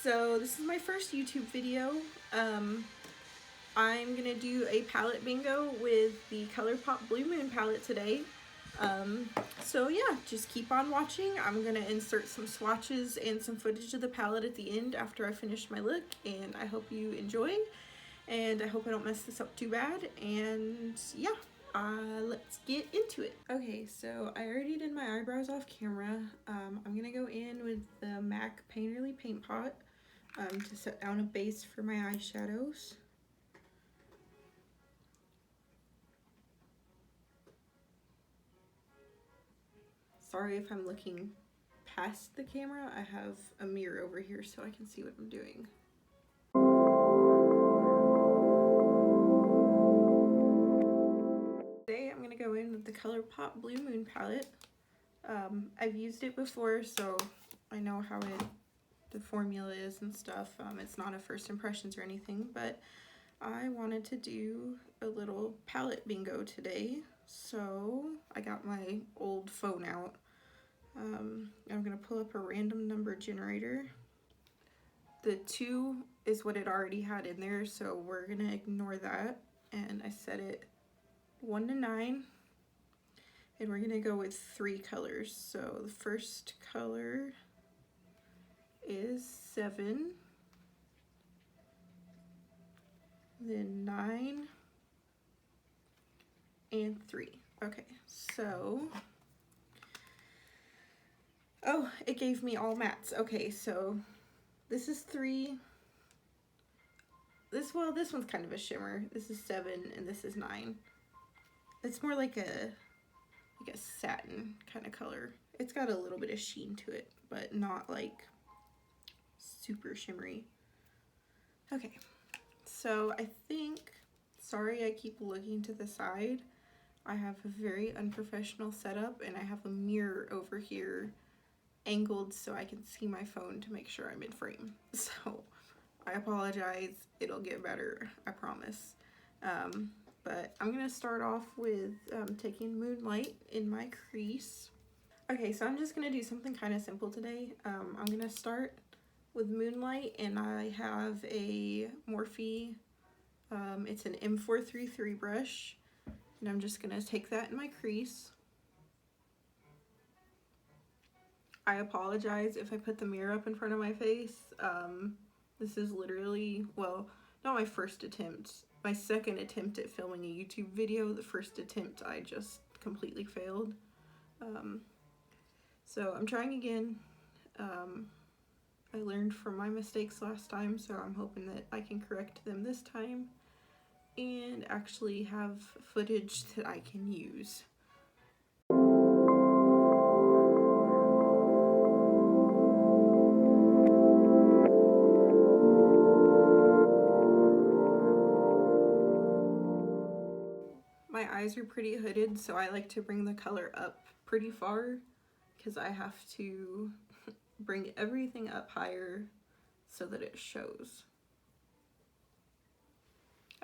So this is my first YouTube video. I'm gonna do a palette bingo with the Colourpop Blue Moon palette today. So yeah, just keep on watching. I'm gonna insert some swatches and some footage of the palette at the end after I finish my look, and I hope you enjoy, and I hope I don't mess this up too bad, and yeah. Let's get into it. Okay, so I already did my eyebrows off camera. I'm gonna go in with the MAC Painterly Paint Pot to set down a base for my eyeshadows. Sorry if I'm looking past the camera. I have a mirror over here so I can see what I'm doing. Today I'm gonna go in with the Colourpop Blue Moon palette. I've used it before, so I know how the formula is and stuff. It's not a first impressions or anything, but I wanted to do a little palette bingo today, so I got my old phone out. I'm gonna pull up a random number generator. The 2 is what it already had in there, so we're gonna ignore that, and I set it 1 to 9, and we're gonna go with 3 colors. So the first color is 7, then 9, and 3. Okay, so, oh, it gave me all mattes. Okay, so this is 3. This one's kind of a shimmer. This is 7, and this is 9. It's more like a satin kind of color. It's got a little bit of sheen to it, but not like super shimmery. Okay, so I think, sorry I keep looking to the side. I have a very unprofessional setup, and I have a mirror over here angled so I can see my phone to make sure I'm in frame. So I apologize, it'll get better, I promise. But I'm gonna start off with taking Moonlight in my crease. Okay, so I'm just gonna do something kind of simple today. I'm gonna start with Moonlight, and I have a Morphe, it's an M433 brush, and I'm just gonna take that in my crease. I apologize if I put the mirror up in front of my face. This is literally, well, not my first attempt, my second attempt at filming a YouTube video. The first attempt I just completely failed. So I'm trying again. I learned from my mistakes last time, so I'm hoping that I can correct them this time and actually have footage that I can use. My eyes are pretty hooded, so I like to bring the color up pretty far because I have to bring everything up higher so that it shows.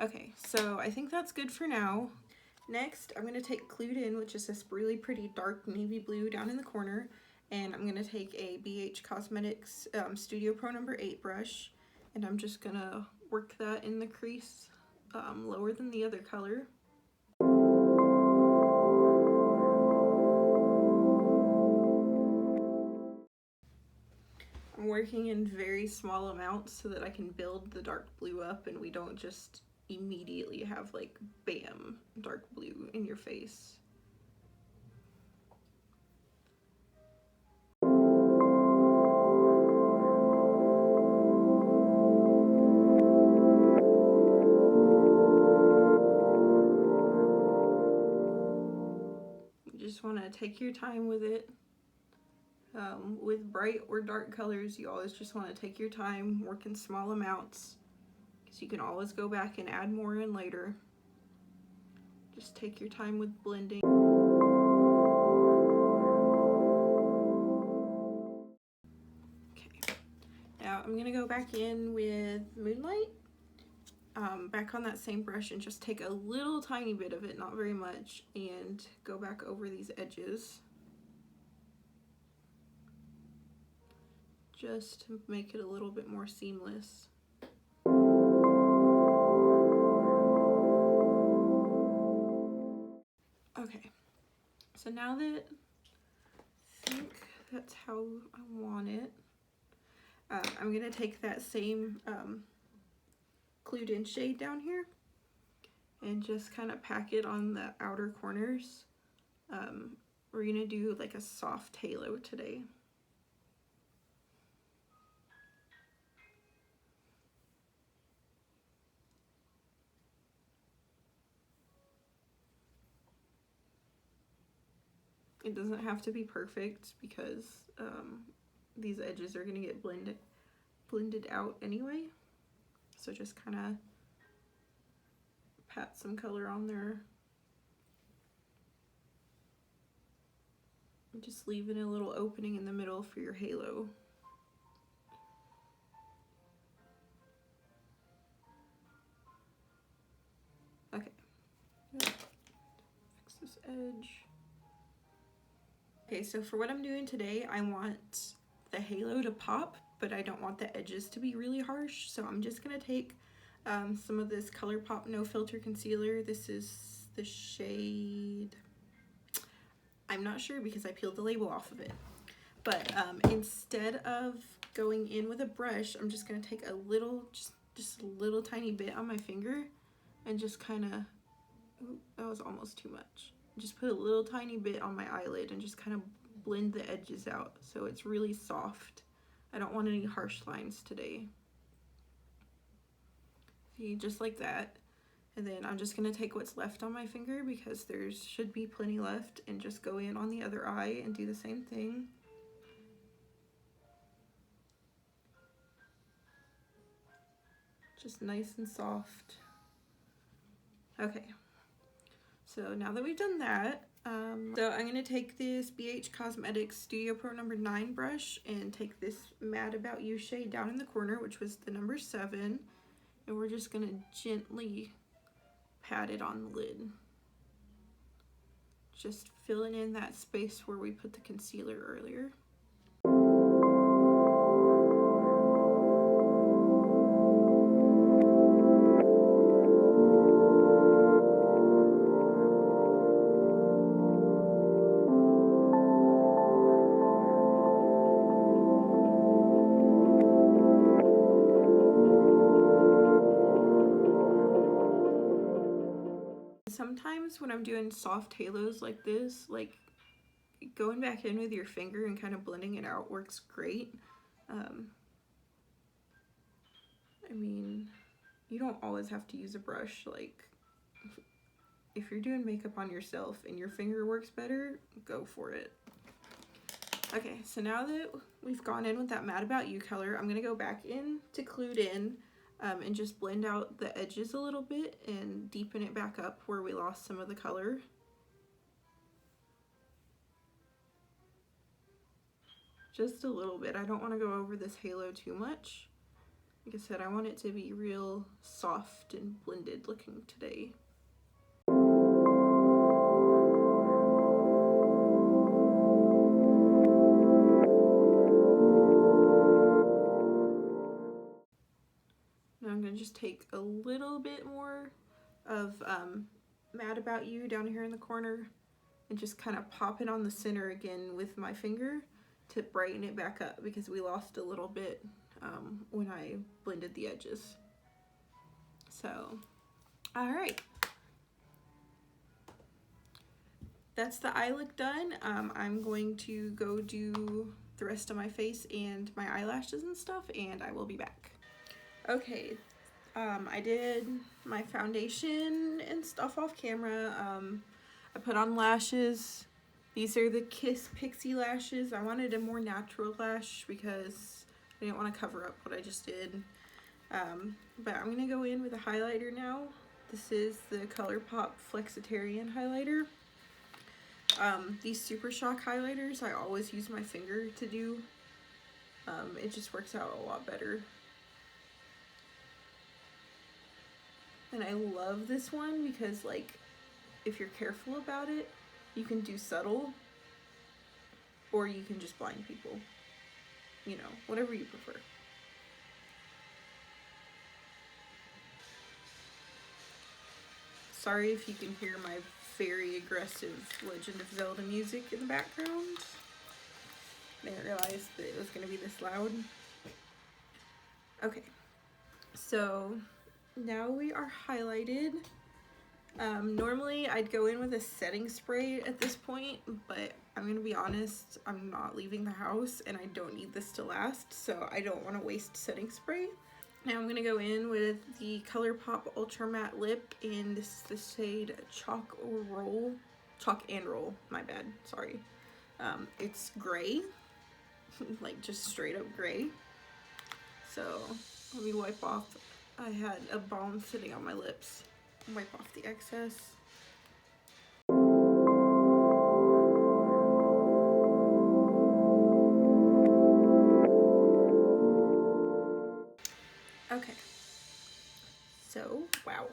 Okay, so I think that's good for now. Next, I'm going to take Clued In, which is this really pretty dark navy blue down in the corner, and I'm going to take a BH Cosmetics Studio Pro No. 8 brush, and I'm just going to work that in the crease lower than the other color. I'm working in very small amounts so that I can build the dark blue up and we don't just immediately have like bam, dark blue in your face. You just want to take your time with it. With bright or dark colors, you always just want to take your time, work in small amounts, because you can always go back and add more in later. Just take your time with blending. Okay, now I'm going to go back in with Moonlight, back on that same brush, and just take a little tiny bit of it, not very much, and go back over these edges. just to make it a little bit more seamless. Okay, so now that I think that's how I want it, I'm gonna take that same Clued In shade down here and just kind of pack it on the outer corners. We're gonna do like a soft halo today. It doesn't have to be perfect because these edges are gonna get blended out anyway. So just kind of pat some color on there. And just leaving a little opening in the middle for your halo. Okay. Fix this edge. Okay, so for what I'm doing today, I want the halo to pop, but I don't want the edges to be really harsh. So I'm just gonna take some of this Colourpop No Filter Concealer. This is the shade, I'm not sure because I peeled the label off of it. But instead of going in with a brush, I'm just gonna take a little, just a little tiny bit on my finger and just kind of, that was almost too much. Just put a little tiny bit on my eyelid and just kind of blend the edges out so it's really soft. I don't want any harsh lines today. See, just like that. And then I'm just going to take what's left on my finger because there should be plenty left and just go in on the other eye and do the same thing. Just nice and soft. Okay. So now that we've done that, so I'm going to take this BH Cosmetics Studio Pro number 9 brush and take this Mad About You shade down in the corner, which was the number 7, and we're just going to gently pat it on the lid. Just filling in that space where we put the concealer earlier. Sometimes when I'm doing soft halos like this, like going back in with your finger and kind of blending it out works great. I mean, you don't always have to use a brush. Like, if you're doing makeup on yourself and your finger works better, go for it. Okay, so now that we've gone in with that Mad About You color, I'm gonna go back in to Clued In and just blend out the edges a little bit and deepen it back up where we lost some of the color. Just a little bit. I don't want to go over this halo too much. Like I said, I want it to be real soft and blended looking today. Now I'm going to just take a little bit more of Mad About You down here in the corner and just kind of pop it on the center again with my finger to brighten it back up because we lost a little bit when I blended the edges. So, alright. That's the eye look done. I'm going to go do the rest of my face and my eyelashes and stuff, and I will be back. Okay, I did my foundation and stuff off camera. I put on lashes. These are the Kiss Pixie lashes. I wanted a more natural lash because I didn't want to cover up what I just did. But I'm going to go in with a highlighter now. This is the Colourpop Flexitarian highlighter. These Super Shock highlighters, I always use my finger to do. It just works out a lot better. And I love this one because, like, if you're careful about it, you can do subtle, or you can just blind people. you know, whatever you prefer. Sorry if you can hear my very aggressive Legend of Zelda music in the background. I didn't realize that it was going to be this loud. Okay, so now we are highlighted. Normally I'd go in with a setting spray at this point, but I'm gonna be honest, I'm not leaving the house and I don't need this to last, so I don't want to waste setting spray. Now I'm gonna go in with the Colourpop Ultra Matte Lip, and this is the shade Chalk and Roll, my bad, sorry. It's gray, like just straight up gray. So let me wipe off, I had a balm sitting on my lips. Wipe off the excess. Okay, so wow,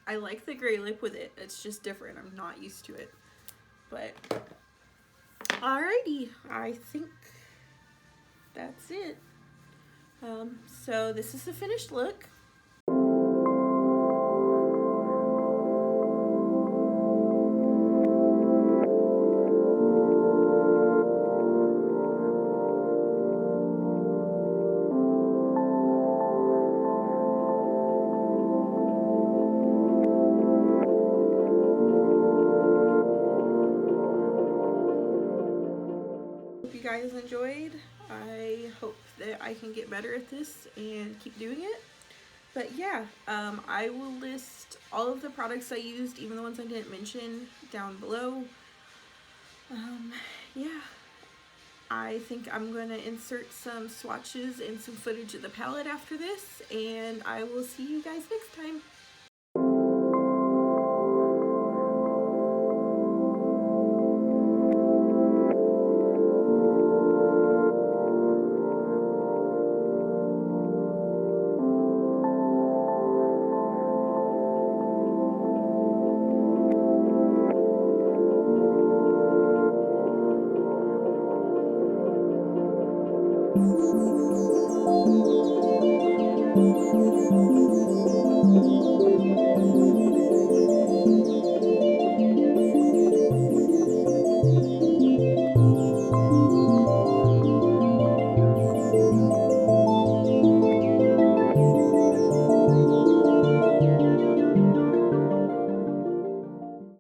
I like the gray lip with it. It's just different. I'm not used to it, but alrighty, I think that's it. So this is the finished look. Hope you guys enjoyed. I hope that I can get better at this and keep doing it. But yeah, I will list all of the products I used, even the ones I didn't mention, down below. Yeah, I think I'm going to insert some swatches and some footage of the palette after this, and I will see you guys next time.